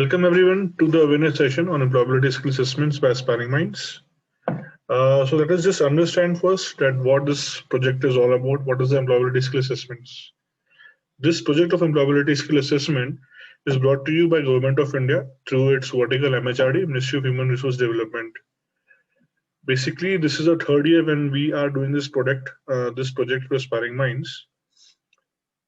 Welcome everyone to the awareness session on employability skill assessments by Aspiring Minds. So let us just understand first that what this project is all about. What is the employability skill assessments? This project of employability skill assessment is brought to you by Government of India through its vertical MHRD, Ministry of Human Resource Development. Basically, this is our third year when we are doing this project for Aspiring Minds.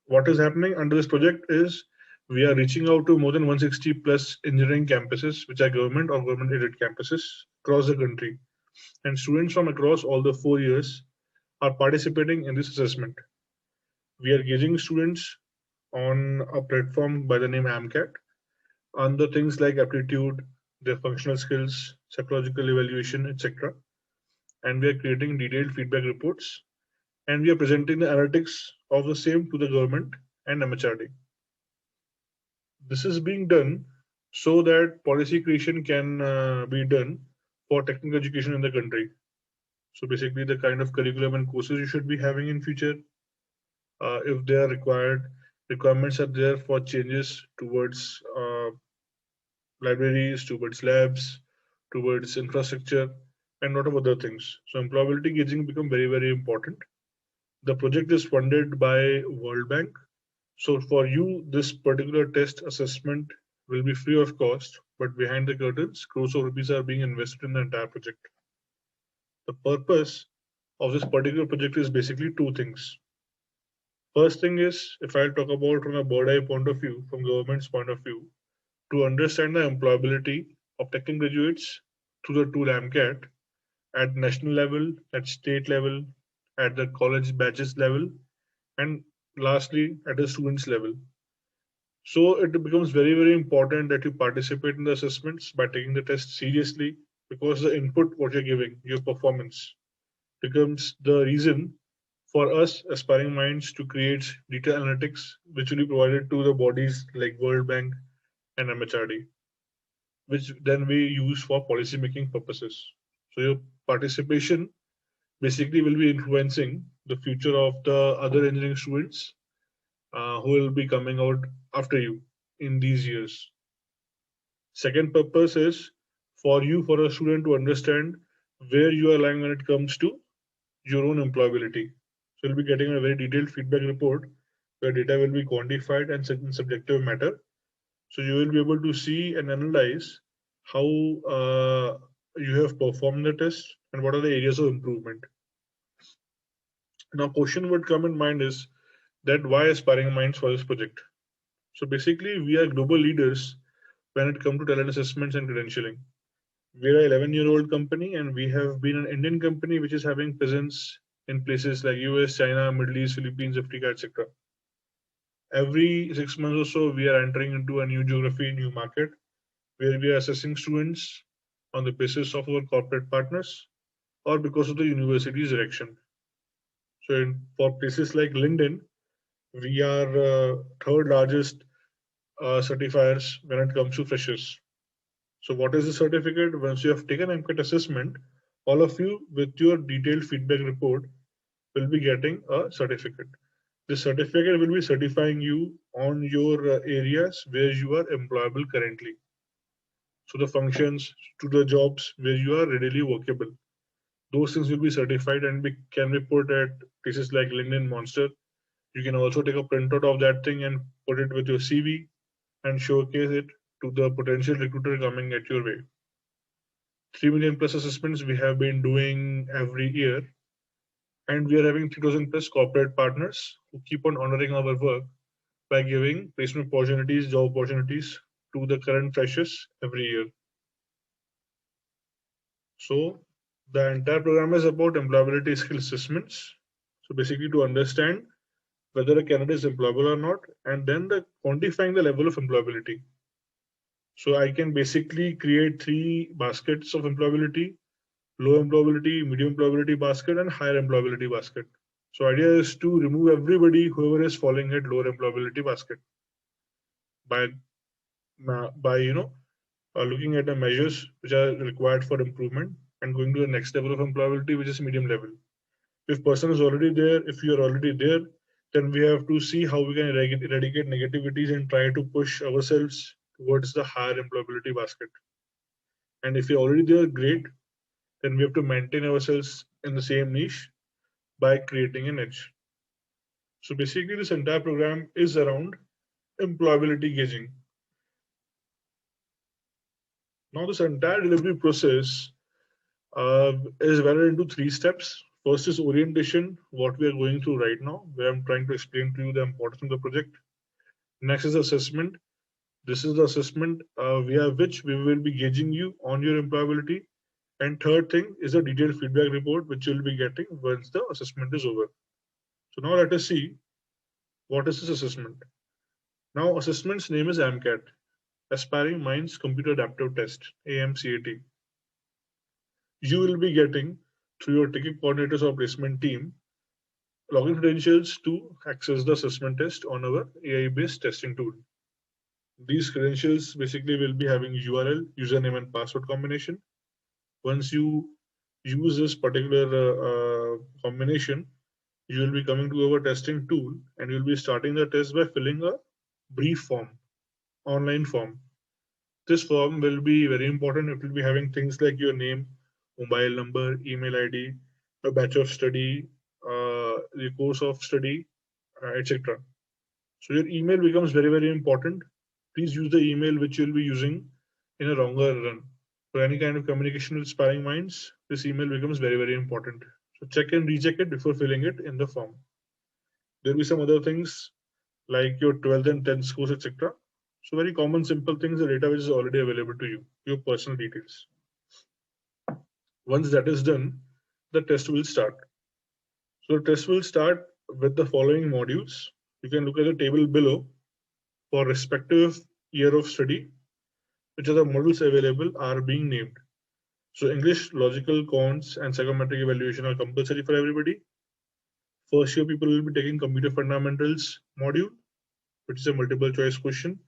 What is happening under this project is we are reaching out to more than 160 plus engineering campuses, which are government or government aided campuses across the country. And students from across all the 4 years are participating in this assessment. We are gauging students on a platform by the name AMCAT on the things like aptitude, their functional skills, psychological evaluation, etc. And we are creating detailed feedback reports and we are presenting the analytics of the same to the government and MHRD. This is being done so that policy creation can be done for technical education in the country. So basically, the kind of curriculum and courses you should be having in future, if they are required, requirements are there for changes towards libraries, towards labs, towards infrastructure, and a lot of other things. So employability gauging become very important. The project is funded by World Bank. So for you, this particular test assessment will be free of cost, but behind the curtains, crores of rupees are being invested in the entire project. The purpose of this particular project is basically two things. First thing is, if I'll talk about from a bird eye point of view, from government's point of view, to understand the employability of technical graduates through the tool AMCAT at national level, at state level, at the college batches level, and lastly at the students level. So it becomes very important that you participate in the assessments by taking the test seriously because the input what you're giving, your performance, becomes the reason for us aspiring minds to create detailed analytics which will be provided to the bodies like World Bank and MHRD, which then we use for policy making purposes. So your participation basically will be influencing the future of the other engineering students who will be coming out after you in these years. Second purpose is for you, for a student to understand where you are lying when it comes to your own employability. So you'll be getting a very detailed feedback report where data will be quantified and in subjective matter. So you will be able to see and analyze how you have performed the test and what are the areas of improvement. Now, question would come in mind is that why aspiring minds for this project? So basically, we are global leaders when it comes to talent assessments and credentialing. We're an 11-year-old company and we have been an Indian company which is having presence in places like US, China, Middle East, Philippines, Africa, etc. Every 6 months or so, we are entering into a new geography, new market, where we are assessing students on the basis of our corporate partners or because of the university's direction. So for places like Linden, we are third largest certifiers when it comes to freshers. So what is the certificate? Once you have taken MCAT assessment, all of you with your detailed feedback report will be getting a certificate. This certificate will be certifying you on your areas where you are employable currently. So the functions to the jobs where you are readily workable. Those things will be certified and can be put at places like LinkedIn Monster. You can also take a printout of that thing and put it with your CV and showcase it to the potential recruiter coming at your way. 3 million plus assessments we have been doing every year, and we are having 3,000 plus corporate partners who keep on honoring our work by giving placement opportunities, job opportunities to the current freshers every year. So the entire program is about employability skill assessments. So basically to understand whether a candidate is employable or not, and then the quantifying the level of employability. So I can basically create three baskets of employability: low employability, medium employability basket, and higher employability basket. So idea is to remove everybody whoever is falling at lower employability basket by looking at the measures which are required for improvement and going to the next level of employability, which is medium level. If person is already there, if you are already there, then we have to see how we can eradicate negativities and try to push ourselves towards the higher employability basket. And if you're already there, great. Then we have to maintain ourselves in the same niche by creating an edge. So basically, this entire program is around employability gauging. Now, this entire delivery process is divided into 3 steps. First is orientation, what we are going through right now, where I'm trying to explain to you the importance of the project. Next is assessment. This is the assessment via which we will be gauging you on your employability. And third thing is a detailed feedback report, which you'll be getting once the assessment is over. So now let us see what is this assessment. Now, assessment's name is AMCAT, Aspiring Minds Computer Adaptive Test, AMCAT. You will be getting through your ticket coordinators or placement team login credentials to access the assessment test on our AI-based testing tool. These credentials basically will be having URL, username and password combination. Once you use this particular combination, you will be coming to our testing tool and you'll be starting the test by filling a brief form, online form. This form will be very important. It will be having things like your name, mobile number, email ID, a batch of study, the course of study, etc. So your email becomes very, very important. Please use the email which you'll be using in a longer run. For any kind of communication with aspiring minds, this email becomes very, very important. So check and recheck it before filling it in the form. There'll be some other things like your 12th and 10th scores, etc. So very common, simple things, the data which is already available to you, your personal details. Once that is done, the test will start. So the test will start with the following modules. You can look at the table below for respective year of study, which are the modules available are being named. So English, logical, quants, and psychometric evaluation are compulsory for everybody. First year people will be taking computer fundamentals module, which is a multiple choice question.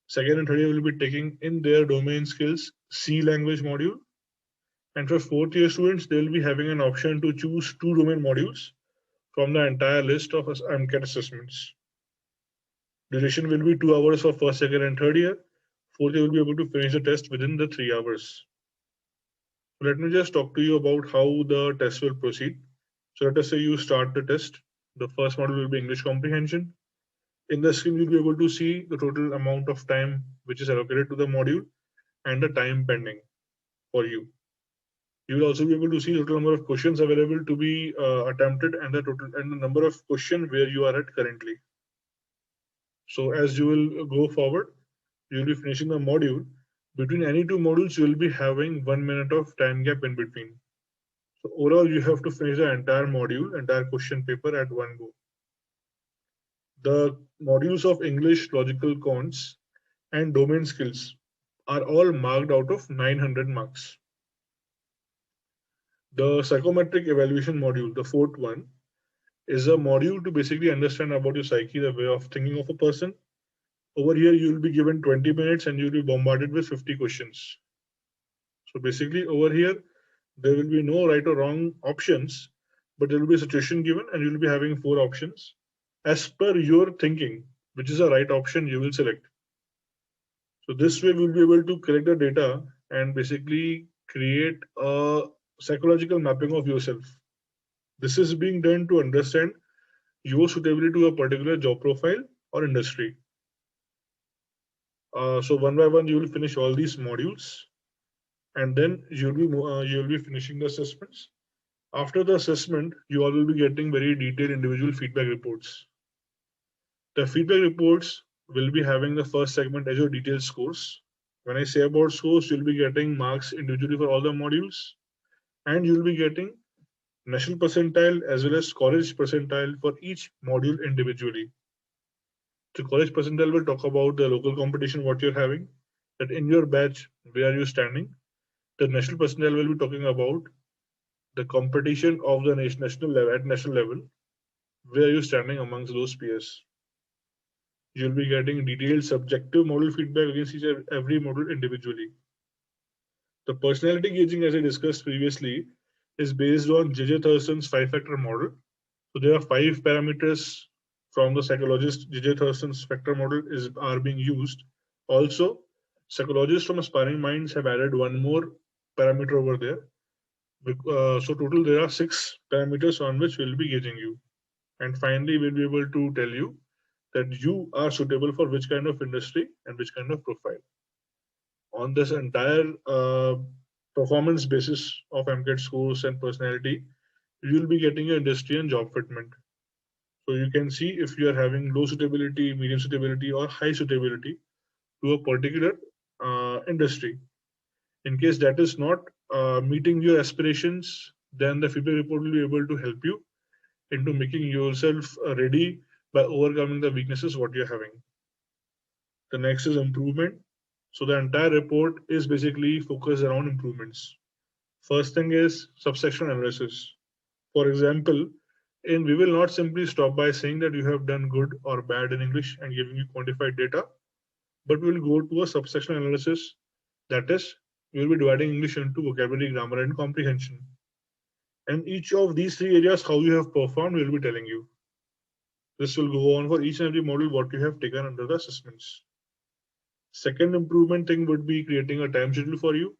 Second and third year will be taking in their domain skills C language module. And for fourth year students, they will be having an option to choose 2 domain modules from the entire list of AMCAT assessments. Duration will be 2 hours for first, second, and third year. Fourth year will be able to finish the test within the 3 hours. Let me just talk to you about how the test will proceed. So let us say you start the test. The first module will be English comprehension. In the screen, you'll be able to see the total amount of time which is allocated to the module and the time pending for you. You will also be able to see the total number of questions available to be attempted and the number of questions where you are at currently. So as you will go forward, you will be finishing the module. Between any 2 modules, you will be having 1 minute of time gap in between. So overall, you have to finish the entire module, entire question paper at one go. The modules of English, logical, quants, and domain skills are all marked out of 900 marks. The psychometric evaluation module, the fourth one, is a module to basically understand about your psyche, the way of thinking of a person. Over here, you will be given 20 minutes and you'll be bombarded with 50 questions. So basically over here, there will be no right or wrong options, but there will be a situation given and you'll be having 4 options. As per your thinking, which is the right option, you will select. So this way we'll be able to collect the data and basically create a psychological mapping of yourself. This is being done to understand your suitability to a particular job profile or industry. So one by one, you will finish all these modules, and then you'll be finishing the assessments. After the assessment, you all will be getting very detailed individual feedback reports. The feedback reports will be having the first segment as your detailed scores. When I say about scores, you'll be getting marks individually for all the modules, and you'll be getting national percentile as well as college percentile for each module individually. The college percentile will talk about the local competition, what you're having, that in your batch, where are you standing. The national percentile will be talking about the competition of the national level at national level, where are you standing amongst those peers. You'll be getting detailed subjective model feedback against each every model individually. The personality gauging, as I discussed previously, is based on J.J. Thurston's 5-factor model. So there are 5 parameters from the psychologist J.J. Thurston's factor model are being used Also, psychologists from Aspiring Minds have added one more parameter over there. So total there are 6 parameters on which we'll be gauging you. And finally, we'll be able to tell you that you are suitable for which kind of industry and which kind of profile. On this entire performance basis of MCAT scores and personality, you'll be getting your industry and job fitment. So you can see if you are having low suitability, medium suitability, or high suitability to a particular industry. In case that is not meeting your aspirations, then the feedback report will be able to help you into making yourself ready by overcoming the weaknesses what you're having. The next is improvement. So the entire report is basically focused around improvements. First thing is subsection analysis. For example, we will not simply stop by saying that you have done good or bad in English and giving you quantified data, but we will go to a subsection analysis. That is, we will be dividing English into vocabulary, grammar, and comprehension. And each of these 3 areas, how you have performed, we will be telling you. This will go on for each and every module what you have taken under the assessments. Second improvement thing would be creating a time schedule for you.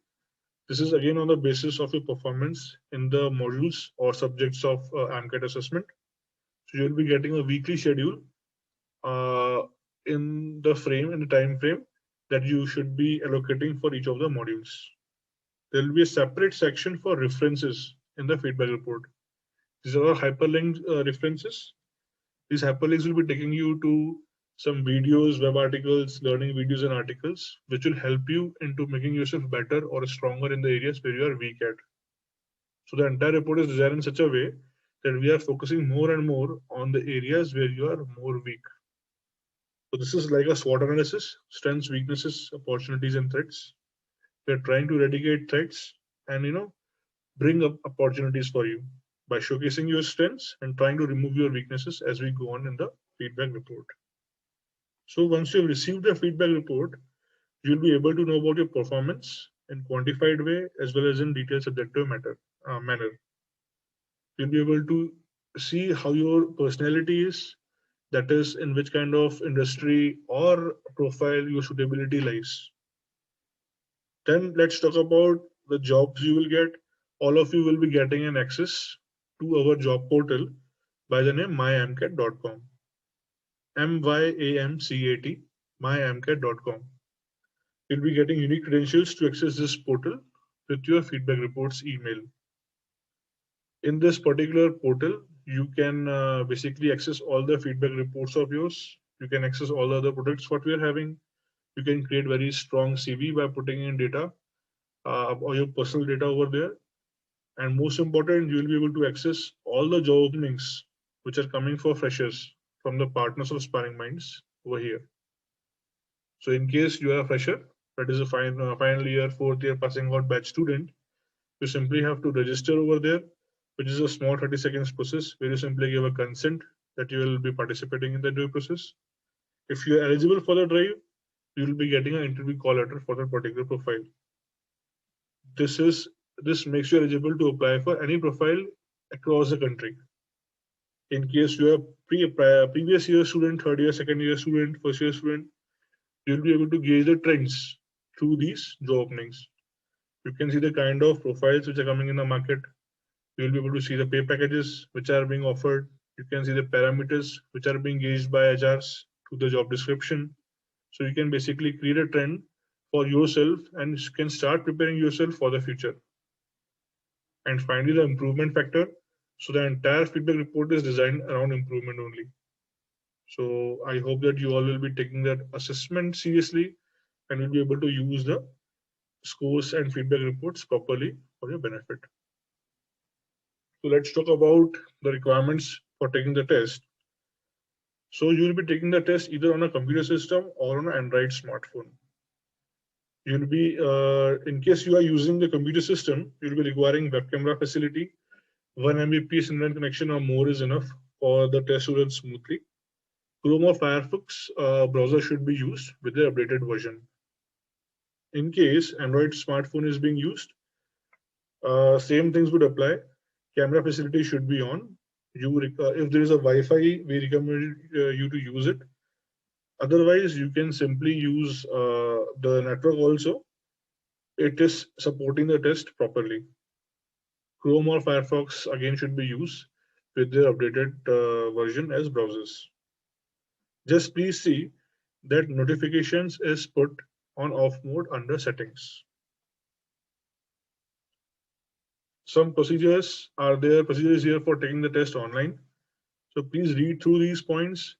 This is again on the basis of your performance in the modules or subjects of AMCAT assessment. So you'll be getting a weekly schedule in the time frame that you should be allocating for each of the modules. There will be a separate section for references in the feedback report. These are hyperlinked references. These hyperlinks will be taking you to some videos, web articles, learning videos and articles, which will help you into making yourself better or stronger in the areas where you are weak at. So the entire report is designed in such a way that we are focusing more and more on the areas where you are more weak. So this is like a SWOT analysis: strengths, weaknesses, opportunities, and threats. We are trying to eradicate threats and bring up opportunities for you by showcasing your strengths and trying to remove your weaknesses as we go on in the feedback report. So once you've received the feedback report, you'll be able to know about your performance in quantified way as well as in detailed subjective manner. You'll be able to see how your personality is, that is in which kind of industry or profile your suitability lies. Then let's talk about the jobs you will get. All of you will be getting an access to our job portal by the name myamcat.com. MYAMCAT, myamcat.com. You'll be getting unique credentials to access this portal with your feedback reports email. In this particular portal, you can basically access all the feedback reports of yours. You can access all the other products what we are having. You can create very strong CV by putting in data or your personal data over there. And most important, you will be able to access all the job openings which are coming for freshers from the partners of Aspiring Minds over here. So in case you are a fresher, that is a final year, 4th year passing out batch student, you simply have to register over there, which is a small 30 seconds process where you simply give a consent that you will be participating in the drive process. If you are eligible for the drive, you will be getting an interview call letter for that particular profile. This makes you eligible to apply for any profile across the country. In case you are previous year student, 3rd year, 2nd year student, 1st year student, you'll be able to gauge the trends through these job openings. You can see the kind of profiles which are coming in the market. You'll be able to see the pay packages which are being offered. You can see the parameters which are being gauged by HRs to the job description. So you can basically create a trend for yourself and you can start preparing yourself for the future. And finally, the improvement factor. So the entire feedback report is designed around improvement only. So I hope that you all will be taking that assessment seriously and will be able to use the scores and feedback reports properly for your benefit. So let's talk about the requirements for taking the test. So you will be taking the test either on a computer system or on an Android smartphone. You'll be, in case you are using the computer system, you'll be requiring web camera facility. 1 Mbps internet connection or more is enough for the test to run smoothly. Chrome or Firefox browser should be used with the updated version. In case Android smartphone is being used, same things would apply. Camera facility should be on. If there is a Wi-Fi, we recommend you to use it. Otherwise, you can simply use the network also. It is supporting the test properly. Chrome or Firefox again should be used with their updated version as browsers. Just please see that notifications is put on off mode under settings. Some procedures are there, procedures here for taking the test online. So please read through these points.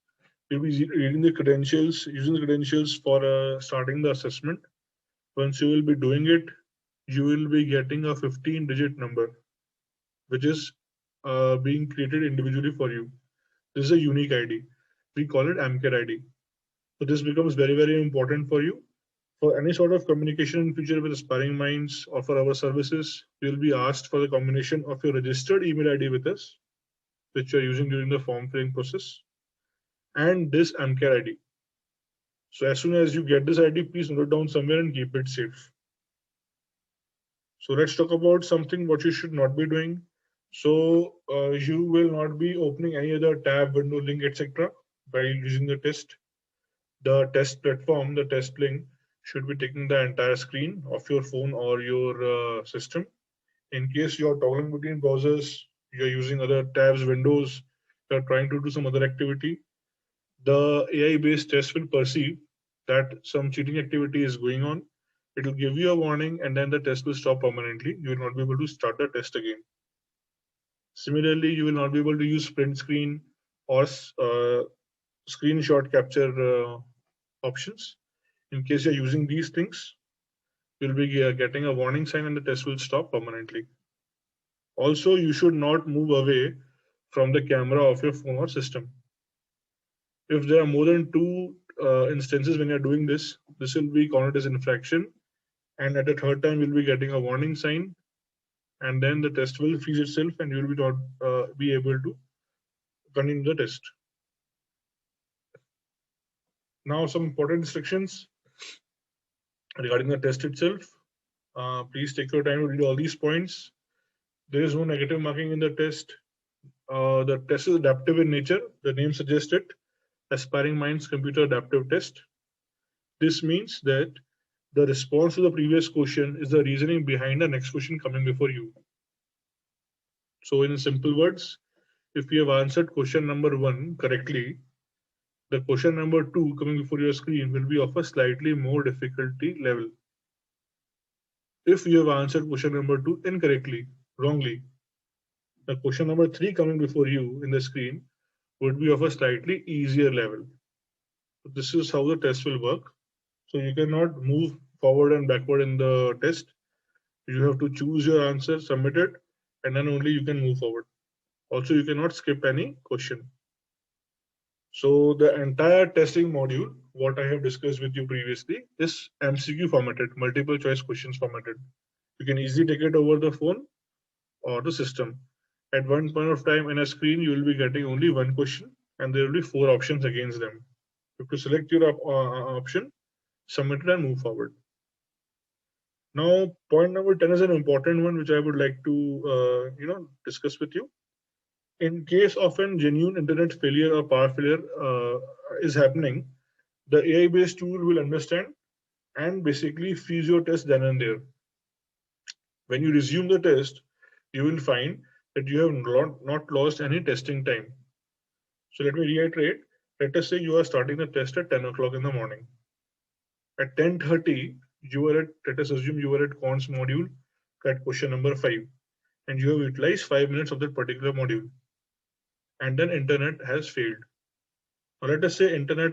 You'll be reading the credentials, using the credentials for starting the assessment. Once you will be doing it, you will be getting a 15-digit number, which is being created individually for you. This is a unique ID. We call it AMCAR ID. So this becomes very, very important for you. For any sort of communication in future with aspiring minds or for our services, you will be asked for the combination of your registered email ID with us, which you are using during the form filling process, and this AMCAR ID. So as soon as you get this ID, please note it down somewhere and keep it safe. So let's talk about something what you should not be doing. So you will not be opening any other tab, window, link, etc. while using the test. The test platform, the test link, should be taking the entire screen of your phone or your system. In case you're toggling between browsers, you're using other tabs, windows, you're trying to do some other activity, the AI-based test will perceive that some cheating activity is going on. It will give you a warning and then the test will stop permanently. You will not be able to start the test again. Similarly, you will not be able to use print screen or screenshot capture options. In case you're using these things, you'll be getting a warning sign and the test will stop permanently. Also, you should not move away from the camera of your phone or system. If there are more than two instances when you're doing this, this will be counted as infraction. And at the third time, you'll be getting a warning sign. And then the test will freeze itself and you will be not be able to continue the test. Now, some important instructions regarding the test itself. Please take your time to read all these points. There is no negative marking in the test. The test is adaptive in nature. The name suggests it. Aspiring Minds Computer Adaptive Test. This means that the response to the previous question is the reasoning behind the next question coming before you. So in simple words, if you have answered question number 1 correctly, the question number 2 coming before your screen will be of a slightly more difficulty level. If you have answered question number 2 incorrectly, wrongly, the question number 3 coming before you in the screen would be of a slightly easier level. So this is how the test will work. So you cannot move forward and backward in the test. You have to choose your answer, submit it, and then only you can move forward. Also, you cannot skip any question. So the entire testing module, what I have discussed with you previously, is MCQ formatted, multiple choice questions formatted. You can easily take it over the phone or the system. At one point of time in a screen, you will be getting only one question and there will be 4 options against them. You have to select your option, submit it and move forward. Now, point number 10 is an important one, which I would like to discuss with you. In case of a genuine internet failure or power failure is happening, the AI-based tool will understand and basically freeze your test then and there. When you resume the test, you will find that you have not lost any testing time. So let me reiterate. Let us say you are starting the test at 10 o'clock in the morning. At 10:30, let us assume you were at cons module at question number 5, and you have utilized 5 minutes of that particular module, and then internet has failed. Now let us say internet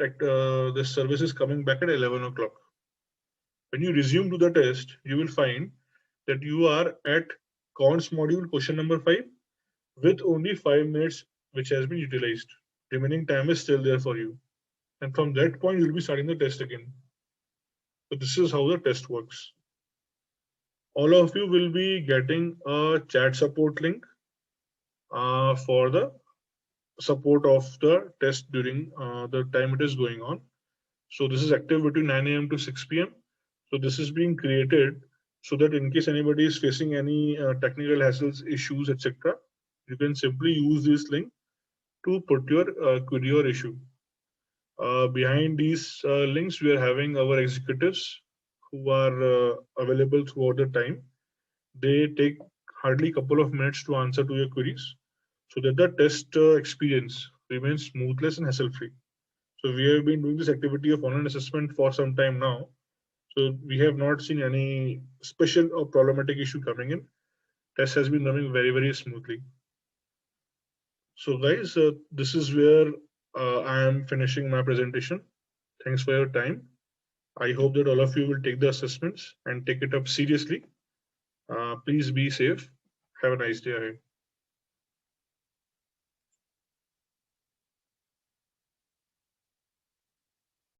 this service is coming back at 11 o'clock. When you resume to the test, you will find that you are at cons module question number 5 with only 5 minutes which has been utilized. Remaining time is still there for you. And from that point, you'll be starting the test again. So this is how the test works. All of you will be getting a chat support link for the support of the test during the time it is going on. So this is active between 9 a.m. to 6 p.m. So this is being created so that in case anybody is facing any technical hassles, issues, etc., you can simply use this link to put your query or issue. Behind these links, we are having our executives who are available throughout the time. They take hardly a couple of minutes to answer to your queries so that the test experience remains smoothless and hassle-free. So we have been doing this activity of online assessment for some time now. So we have not seen any special or problematic issue coming in. Test has been running very, very smoothly. So guys, this is where I am finishing my presentation. Thanks for your time. I hope that all of you will take the assessments and take it up seriously. Please be safe. Have a nice day ahead.